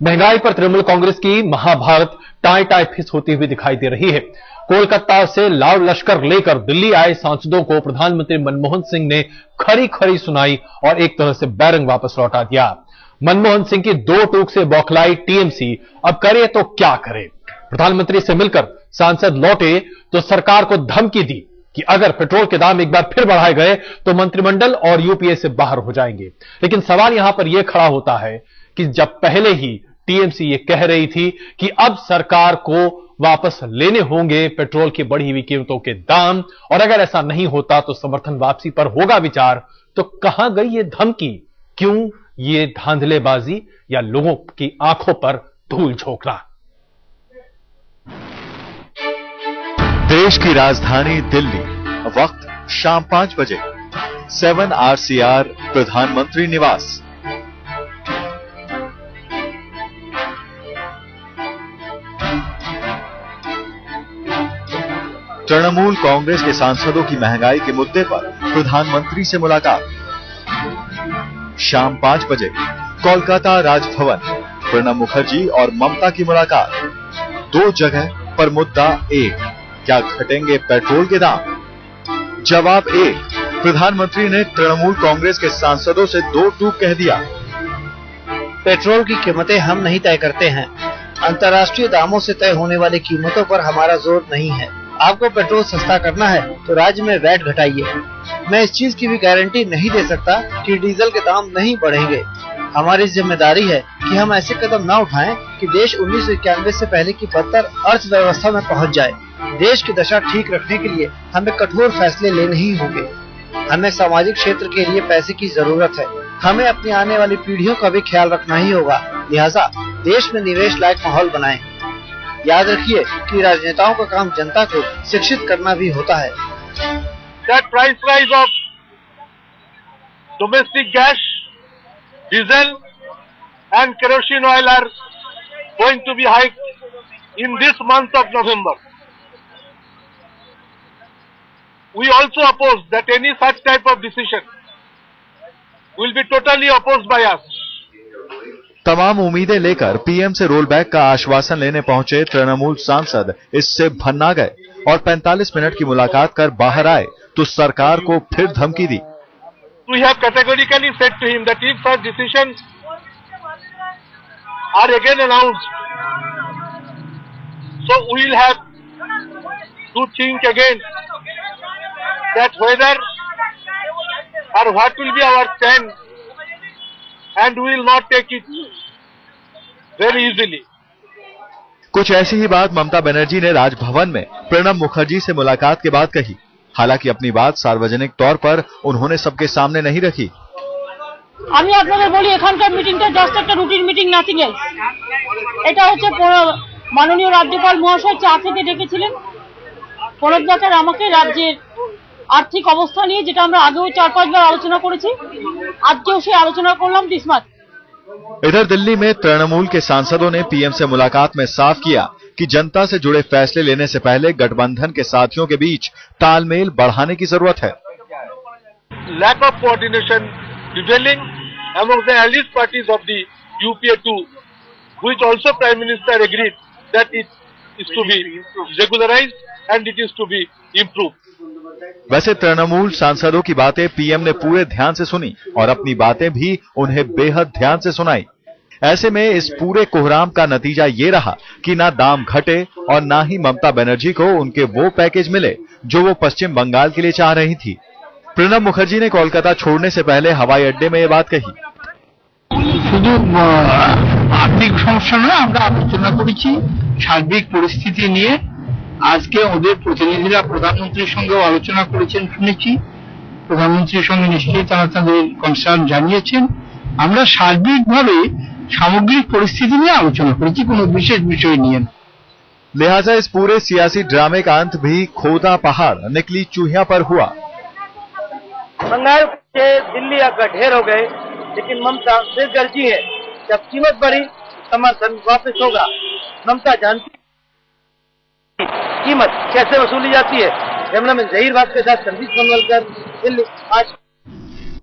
महंगाई पर तृणमूल कांग्रेस की महाभारत टाई टाई फिस होती हुई दिखाई दे रही है। कोलकाता से लाल लश्कर लेकर दिल्ली आए सांसदों को प्रधानमंत्री मनमोहन सिंह ने खरी खरी सुनाई और एक तरह से बैरंग वापस लौटा दिया। मनमोहन सिंह की दो टूक से बौखलाई टीएमसी अब करे तो क्या करे। प्रधानमंत्री से मिलकर सांसद लौटे तो सरकार को धमकी दी कि अगर पेट्रोल के दाम एक बार फिर बढ़ाए गए तो मंत्रिमंडल और यूपीए से बाहर हो जाएंगे। लेकिन सवाल यहां पर यह खड़ा होता है कि जब पहले ही टीएमसी ये कह रही थी कि अब सरकार को वापस लेने होंगे पेट्रोल की बढ़ी हुई कीमतों के दाम, और अगर ऐसा नहीं होता तो समर्थन वापसी पर होगा विचार, तो कहां गई ये धमकी? क्यों ये धांधलेबाजी या लोगों की आंखों पर धूल झोंकना? देश की राजधानी दिल्ली, वक्त शाम 5 बजे, 7 RCR प्रधानमंत्री निवास। तृणमूल कांग्रेस के सांसदों की महंगाई के मुद्दे पर प्रधानमंत्री से मुलाकात। शाम 5 बजे कोलकाता राजभवन, प्रणब मुखर्जी और ममता की मुलाकात। दो जगह पर मुद्दा एक, क्या घटेंगे पेट्रोल के दाम? जवाब एक, प्रधानमंत्री ने तृणमूल कांग्रेस के सांसदों से दो टूक कह दिया। पेट्रोल की कीमतें हम नहीं तय करते हैं। अंतर्राष्ट्रीय दामों से तय होने वाली कीमतों पर हमारा जोर नहीं है। आपको पेट्रोल सस्ता करना है तो राज्य में वैट घटाइए। मैं इस चीज की भी गारंटी नहीं दे सकता कि डीजल के दाम नहीं बढ़ेंगे। हमारी जिम्मेदारी है कि हम ऐसे कदम न उठाएं कि देश 1991 से पहले की बदतर अर्थव्यवस्था में पहुंच जाए। देश की दशा ठीक रखने के लिए हमें कठोर फैसले लेने ही होंगे। हमें सामाजिक क्षेत्र के लिए पैसे की जरूरत है। हमें अपनी आने वाली पीढ़ियों का भी ख्याल रखना ही होगा। लिहाजा देश में निवेश लायक माहौल बनाएं। याद रखिए कि राजनेताओं का काम जनता को शिक्षित करना भी होता है। That price rise of domestic gas, diesel and kerosene oil are going to be hiked in this month of November. We also oppose that any such type of decision will be totally opposed by us. तमाम उम्मीदें लेकर PM से roll back का आश्वासन लेने पहुंचे तृणमूल सांसद इससे भन्ना गए और 45 मिनट की मुलाकात कर बाहर आए तो सरकार को फिर धमकी दी। We have categorically said to him that if such decisions are again announced, so we will have to think again that whether or what will be our stand, and we will not take it very easily. कुछ ऐसी ही बात ममता बनर्जी ने राजभवन में प्रणब मुखर्जी से मुलाकात के बाद कही। हालांकि अपनी बात सार्वजनिक तौर पर उन्होंने सबके सामने नहीं रखी। আমি আপনাদের বলি এখানকার মিটিংটা জাস্ট একটা রুটিন মিটিং, নাথিং এলস। এটা হচ্ছে মাননীয় রাজ্যপাল মহাশয় চা খেতে ডেকেছিলেন। প্রণব দাস আমাকে রাজ্যের আর্থিক অবস্থা নিয়ে, যেটা আমরা আগেও 4-5 বার আলোচনা করেছি, আজকেও সেই আলোচনা করলাম দিস মাস। इधर दिल्ली में तृणमूल के सांसदों ने पीएम से मुलाकात में साफ किया कि जनता से जुड़े फैसले लेने से पहले गठबंधन के साथियों के बीच तालमेल बढ़ाने की जरूरत है। Lack of coordination prevailing among the allied parties of the UPA2, which also Prime Minister agreed that it is to be regularized and it is to be improved. वैसे तृणमूल सांसदों की बातें पीएम ने पूरे ध्यान से सुनी और अपनी बातें भी उन्हें बेहद ध्यान से सुनाई। ऐसे में इस पूरे कोहराम का नतीजा ये रहा कि ना दाम घटे और ना ही ममता बनर्जी को उनके वो पैकेज मिले जो वो पश्चिम बंगाल के लिए चाह रही थी। प्रणब मुखर्जी ने कोलकाता छोड़ने से पहले हवाई अड्डे में ये बात कही। শুধু আর্থিক সমস্যা নয়, আমরা আলোচনা করেছি সার্বিক পরিস্থিতি নিয়ে। আজকে ওদের প্রতিনিধিরা প্রধানমন্ত্রীর সঙ্গেও আলোচনা করেছেন শুনেছি। প্রধানমন্ত্রীর সঙ্গে নিশ্চয়ই তারা তাদের কনসার্ন জানিয়েছেন। আমরা সার্বিকভাবে সামগ্রিক পরিস্থিতি নিয়ে আলোচনা করেছি, কোনো বিশেষ বিষয় নিয়ে। लिहाजा इस पूरे सियासी ड्रामे का अंत भी खोदा पहाड़ निकली चूहिया पर हुआ। महंगाई से दिल्ली का ढेर हो गए, लेकिन ममता बेगर्जी है। जब कीमत बढ़ी समर्थन वापस होगा। ममता जानती कीमत कैसे वसूली जाती है। यमुना में जहीर बात के साथ संदीप मनवलकर, दिल्ली आज।